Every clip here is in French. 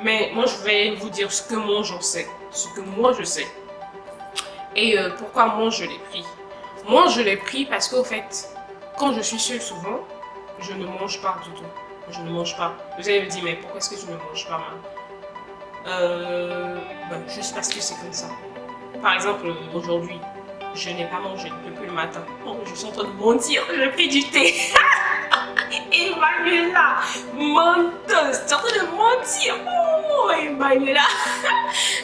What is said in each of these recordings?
Mais moi, je vais vous dire ce que moi j'en sais, ce que moi je sais. Et pourquoi moi je l'ai pris. Moi, je l'ai pris parce qu'au fait, quand je suis seule souvent, je ne mange pas du tout. Je ne mange pas. Vous allez me dire, mais pourquoi est-ce que tu ne manges pas, juste parce que c'est comme ça. Par exemple, aujourd'hui, je n'ai pas mangé depuis le matin. Oh, je suis en train de mentir, j'ai pris du thé. Emmanuela, menteuse, tu es en train de mentir. Oh, Emmanuela.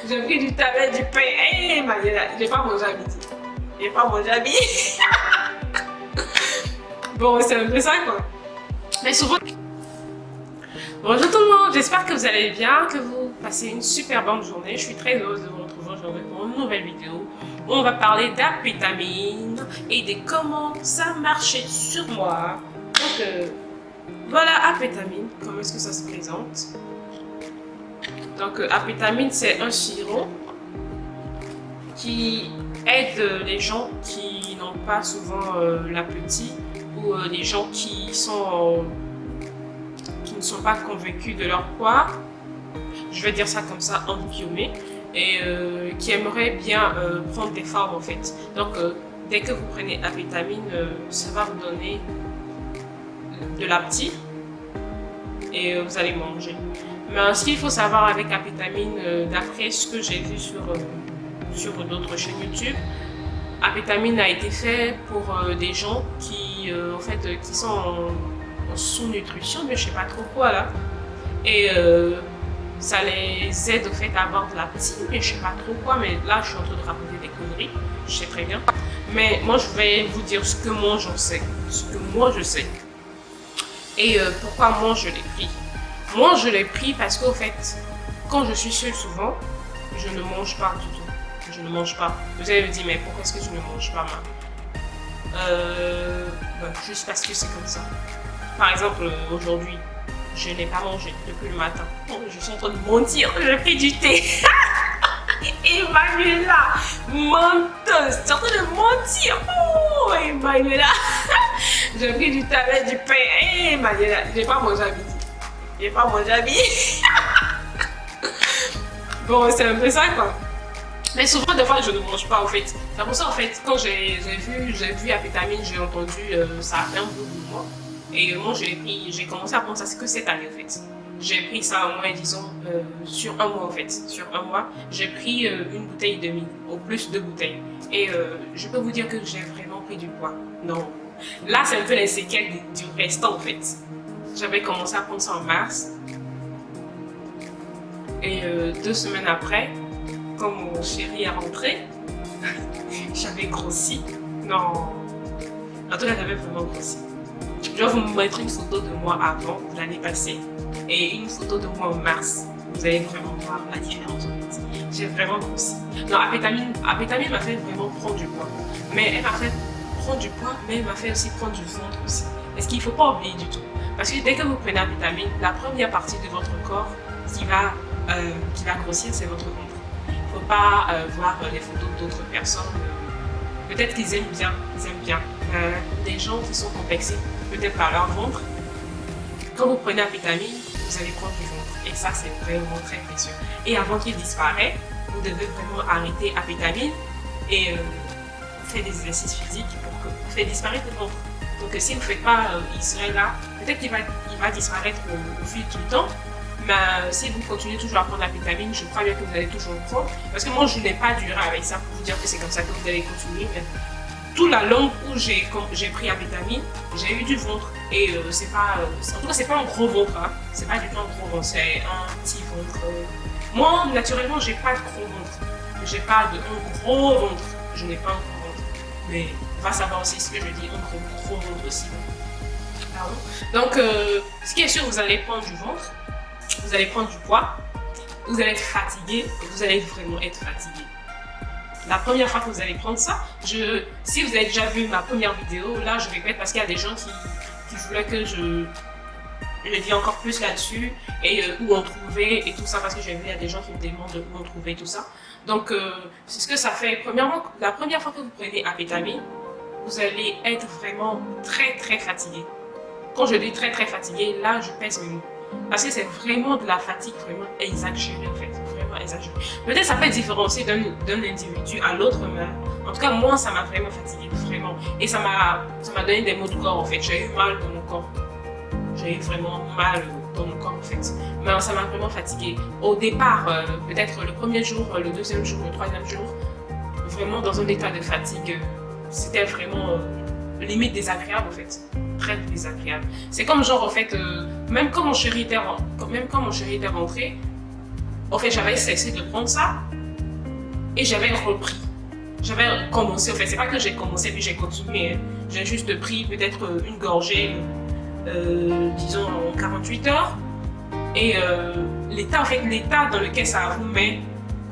J'ai pris du thé avec du pain. Emmanuela, j'ai pas mangé à midi. J'ai pas mangé à midi. Bon, c'est un peu ça, quoi. Mais souvent... Bonjour tout le monde, j'espère que vous allez bien, que vous passez une super bonne journée. Je suis très heureuse de vous retrouver aujourd'hui pour une nouvelle vidéo où on va parler d'amphétamine et de comment ça marchait sur moi. Donc voilà, amphétamine, comment est-ce que ça se présente? Donc amphétamine, c'est un sirop qui aide les gens qui n'ont pas souvent l'appétit ou les gens qui ne sont pas convaincus de leur poids, je vais dire ça comme ça en guillemets, et qui aimeraient bien prendre des formes en fait. Donc dès que vous prenez amphétamine, ça va vous donner de l'appétit et vous allez manger. Mais ce qu'il faut savoir avec amphétamine, d'après ce que j'ai vu sur d'autres chaînes YouTube, amphétamine a été fait pour des gens qui qui sont en sous-nutrition, mais je sais pas trop quoi là, et ça les aide au fait à avoir de l'appétit, mais je sais pas trop quoi. Mais là je suis en train de raconter des conneries, je sais très bien, mais moi je vais vous dire ce que moi j'en sais, ce que moi je sais, et pourquoi moi je l'ai pris. Moi je l'ai pris parce qu'au fait, quand je suis seule souvent, je ne mange pas du tout. Je ne mange pas. Vous allez me dire, mais pourquoi est-ce que tu ne manges pas, juste parce que c'est comme ça. Par exemple, aujourd'hui, je n'ai pas mangé depuis le matin. Oh, je suis en train de mentir, j'ai pris du thé. Emmanuela, menteuse, tu es en train de mentir. Oh, Emmanuela. J'ai pris du thé avec du pain. Emmanuela, j'ai pas mangé à midi. J'ai pas mangé à midi. Bon, c'est un peu ça, quoi. Mais souvent, des fois, je ne mange pas, en fait. C'est pour ça, en fait, quand j'ai vu amphétamine, j'ai entendu, ça a fait un peu de moi. Et moi, j'ai commencé à prendre ça, c'est que cette année, en fait. J'ai pris ça au moins, disons, sur un mois, en fait. Sur un mois, j'ai pris une bouteille et demie, au plus 2 bouteilles. Et je peux vous dire que j'ai vraiment pris du poids. Non. Là, c'est un peu les séquelles du restant, en fait. J'avais commencé à prendre ça en mars. Et 2 semaines après, quand mon chéri est rentré, j'avais grossi. Non. En tout cas, j'avais vraiment grossi. Je vais vous mettre une photo de moi avant, l'année passée, et une photo de moi en mars. Vous allez vraiment voir la différence. J'ai vraiment grossi. Non, amphétamine m'a fait vraiment prendre du poids. Mais elle m'a fait prendre du poids, mais elle m'a fait aussi prendre du ventre aussi. Et ce qu'il ne faut pas oublier du tout. Parce que dès que vous prenez amphétamine, la première partie de votre corps qui va grossir, c'est votre ventre. Il ne faut pas voir les photos d'autres personnes. Peut-être qu'ils aiment bien, des gens qui sont complexés, peut-être par leur ventre. Quand vous prenez amphétamine, vous allez prendre du ventre. Et ça, c'est vraiment très précieux. Et avant qu'il disparaisse, vous devez vraiment arrêter amphétamine et faire des exercices physiques pour faire disparaître le ventre. Donc si vous ne faites pas, il serait là. Peut-être qu'il va disparaître au fil du temps. Mais si vous continuez toujours à prendre l'amphétamine, je crois bien que vous allez toujours le prendre. Parce que moi, je n'ai pas duré avec ça pour vous dire que c'est comme ça que vous allez continuer. Mais tout la longue où j'ai pris amphétamine, j'ai eu du ventre. Et c'est pas, en tout cas, c'est pas un gros ventre. Hein. C'est pas du tout un gros ventre, c'est un petit ventre. Moi, naturellement, j'ai pas de gros ventre. J'ai pas un gros ventre. Je n'ai pas un gros ventre. Mais on va savoir aussi ce que je dis, un gros ventre aussi. Pardon. Donc, ce qui est sûr, vous allez prendre du ventre. Vous allez prendre du poids, vous allez être fatigué, vous allez vraiment être fatigué. La première fois que vous allez prendre ça, si vous avez déjà vu ma première vidéo, là je regrette parce qu'il y a des gens qui voulaient que je dis encore plus là-dessus et où en trouver et tout ça, parce que j'ai vu il y a des gens qui me demandent où en trouver tout ça. Donc c'est ce que ça fait. Premièrement, la première fois que vous prenez amphétamine, vous allez être vraiment très très fatigué. Quand je dis très très fatigué, là je pèse mes mots. Parce que c'est vraiment de la fatigue vraiment exagérée en fait, vraiment exagérée. Peut-être ça peut être différencié d'un individu à l'autre, mais en tout cas moi ça m'a vraiment fatiguée, vraiment. Et ça m'a donné des maux de corps en fait, j'ai eu mal dans mon corps. J'ai eu vraiment mal dans mon corps en fait. Mais ça m'a vraiment fatiguée. Au départ, peut-être le premier jour, le deuxième jour, le troisième jour, vraiment dans un état de fatigue, c'était vraiment limite désagréable en fait. Très désagréable. C'est comme genre en fait, même quand mon chéri était rentré, en fait j'avais cessé de prendre ça et j'avais repris. J'avais commencé, en fait c'est pas que j'ai commencé puis j'ai continué, hein. J'ai juste pris peut-être une gorgée, disons en 48 heures et l'état dans lequel ça vous met,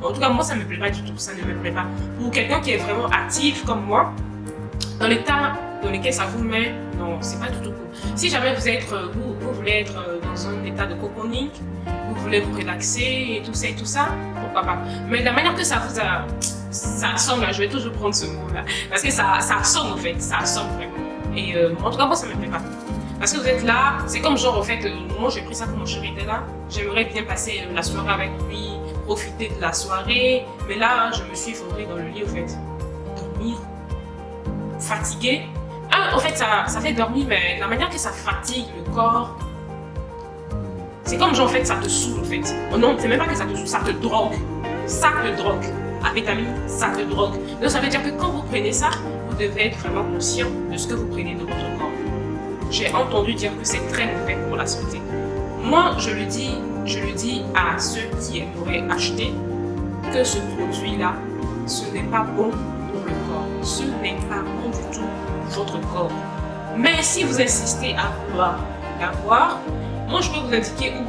en tout cas moi ça me plaît pas du tout, ça ne me plaît pas. Pour quelqu'un qui est vraiment actif comme moi, dans l'état dans lequel ça vous met, non, c'est pas du tout cool. Si jamais vous voulez être dans un état de cocooning, vous voulez vous relaxer et tout ça, pourquoi pas. Mais de la manière que ça assomme là, je vais toujours prendre ce mot là, parce que ça assomme en fait, ça assomme vraiment. Et en tout cas moi ça me plaît pas. Parce que vous êtes là, c'est comme genre en fait, moi j'ai pris ça quand mon chéri était là, j'aimerais bien passer la soirée avec lui, profiter de la soirée, mais là je me suis effondrée dans le lit en fait. Dormir, fatiguée. En fait, ça fait dormir, mais la manière que ça fatigue le corps, c'est comme genre, en fait, ça te saoule, en fait. Oh non, c'est même pas que ça te saoule, ça te drogue. Ça te drogue. La vitamine, ça te drogue. Donc, ça veut dire que quand vous prenez ça, vous devez être vraiment conscient de ce que vous prenez de votre corps. J'ai entendu dire que c'est très mauvais pour la santé. Moi, je le dis à ceux qui aimeraient acheter que ce produit-là, ce n'est pas bon pour le corps. Ce n'est pas bon du tout pour votre corps. Mais si vous insistez à vouloir l'avoir, moi je peux vous indiquer où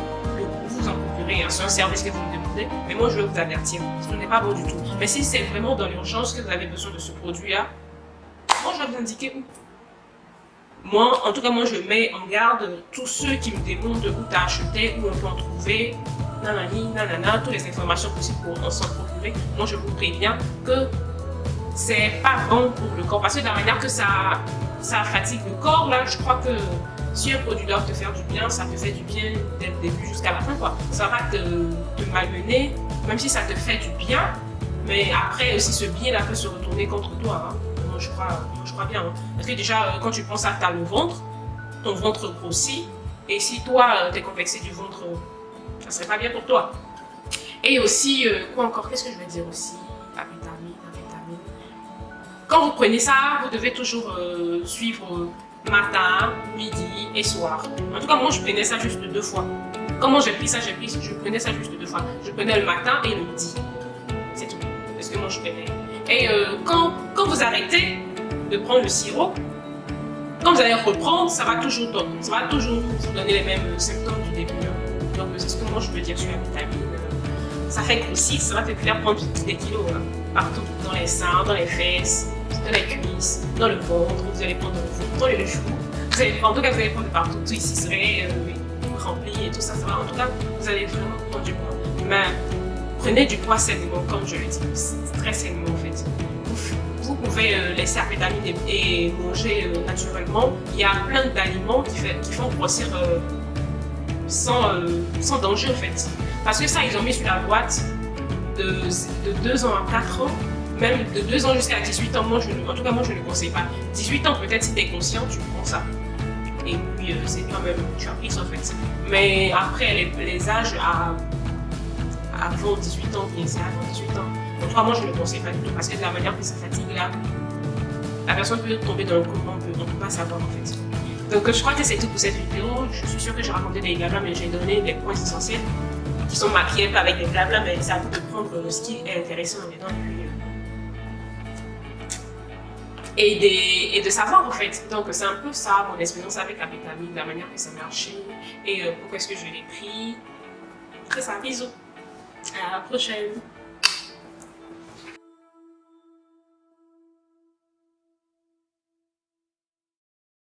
vous en procurez. C'est un service que vous me demandez, mais moi je vais vous avertir. Ce n'est pas bon du tout. Mais si c'est vraiment dans l'urgence que vous avez besoin de ce produit-là, moi je vais vous indiquer où. Moi, en tout cas, moi je mets en garde tous ceux qui me demandent où t'as acheté, où on peut en trouver, nanani, nanana, toutes les informations possibles pour en s'en procurer. Moi je vous préviens que c'est pas bon pour le corps parce que de la manière que ça fatigue le corps, là, je crois que si un produit doit te faire du bien, ça te fait du bien dès le début jusqu'à la fin, quoi. Ça va te malmener, même si ça te fait du bien, mais après aussi ce bien-là peut se retourner contre toi, hein. Moi, je crois bien, hein. Parce que déjà, quand tu prends ça, tu as le ventre, ton ventre grossit, et si toi, tu es complexé du ventre, ça serait pas bien pour toi. Et aussi, quoi encore, qu'est-ce que je vais dire aussi? La vitamine. Quand vous prenez ça, vous devez toujours suivre matin, midi et soir. En tout cas, moi, je prenais ça juste 2 fois. Comment j'ai pris ça? Je prenais ça juste 2 fois. Je prenais le matin et le midi. C'est tout. C'est ce que moi, je prenais. Et quand vous arrêtez de prendre le sirop, quand vous allez reprendre, ça va toujours vous donner les mêmes symptômes du début. Donc, c'est ce que moi, je peux dire sur la vitamine. Ça fait grossir, ça va te faire prendre des kilos, hein, partout, dans les seins, dans les fesses, dans les cuisses, dans le ventre, vous allez prendre dans le ventre, dans les joues, en tout cas vous allez prendre de partout, tout ici serait rempli et tout ça, ça va, en tout cas vous allez vraiment prendre du poids. Mais prenez du poids sainement, comme je le dis, c'est très sainement en fait. Vous pouvez laisser la vitamine et manger naturellement. Il y a plein d'aliments qui font grossir sans danger en fait. Parce que ça, ils ont mis sur la boîte de 2 ans à 4 ans, même de 2 ans jusqu'à 18 ans. En tout cas, moi, je ne le conseille pas. 18 ans, peut-être, si tu es conscient, tu prends ça. Et puis, c'est quand même, tu appliques en fait. Mais après, les âges avant 18 ans, bien c'est avant 18 ans. En tout cas, moi, je ne le conseille pas du tout. Parce que de la manière que ça fatigue, là, la personne peut tomber dans le coma, on ne peut pas savoir en fait. Donc, je crois que c'est tout pour cette vidéo. Je suis sûre que j'ai raconté des blabla, mais j'ai donné des points essentiels qui sont maquillés un peu avec des blabla, mais c'est à vous de prendre ce qui est intéressant dedans et de savoir en fait. Donc c'est un peu ça mon expérience avec la vitamine, la manière que ça marchait et pourquoi est-ce que je l'ai pris. C'est ça, bisous, à la prochaine.